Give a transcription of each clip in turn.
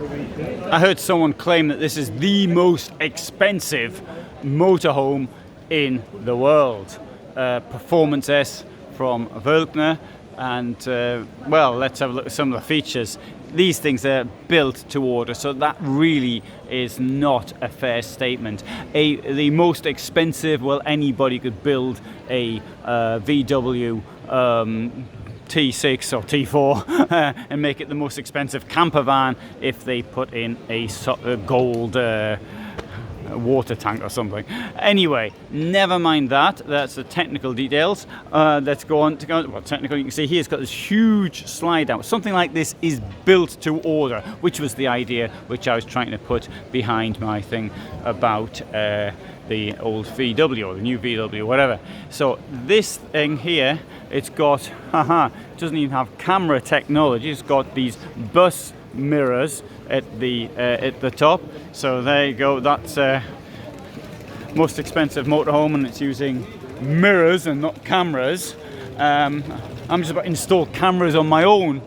I heard someone claim that this is the most expensive motorhome in the world. Performance S from Bürstner, and well, let's have a look at some of the features. These things are built to order, so that really is not a fair statement. The most expensive, well, anybody could build a VW T6 or T4 and make it the most expensive camper van if they put in a gold water tank or something. Anyway, never mind that. That's the technical details. Let's go on to well, technical. You can see here it's got this huge slide out. Something like this is built to order, which was the idea which I was trying to put behind my thing about the old VW or the new VW, whatever. So this thing here, it's got, it doesn't even have camera technology. It's got these bus mirrors at the top. So there you go. That's most expensive motorhome, and it's using mirrors and not cameras. I'm just about to install cameras on my own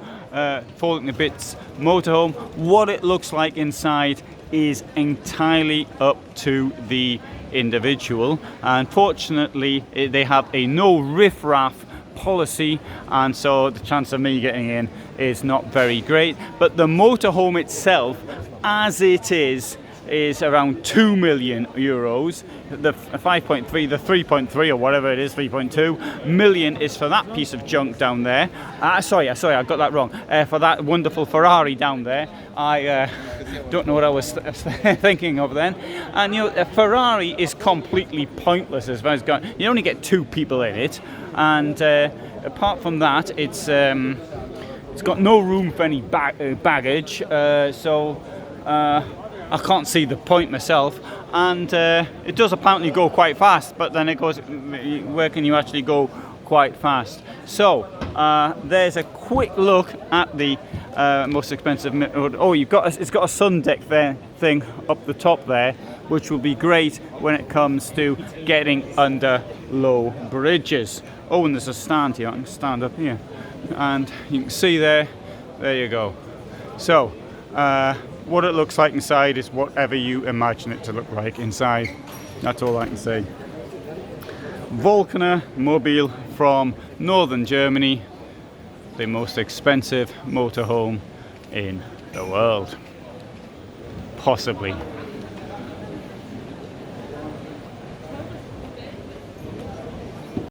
Falling to Bits motorhome. What it looks like inside is entirely up to the individual. Unfortunately, they have a no riff-raff policy, and so the chance of me getting in is not very great. But the motorhome itself, as it is around 2 million euros. The 5.3, the 3.3 or whatever it is, 3.2 million is for that piece of junk down there. Sorry, I got that wrong. For that wonderful Ferrari down there. I don't know what I was thinking of then. And you know, a Ferrari is completely pointless as far as going. You only get 2 people in it, and apart from that, it's got no room for any baggage. So I can't see the point myself, and it does apparently go quite fast, but then it goes, where can you actually go quite fast? So there's a quick look at the most expensive. Oh, it's got a sun deck thing up the top there, which will be great when it comes to getting under low bridges. Oh, and there's a stand here. I can stand up here, and you can see there you go. So what it looks like inside is whatever you imagine it to look like inside. That's all I can say. EuraMobil from northern Germany, the most expensive motorhome in the world. Possibly.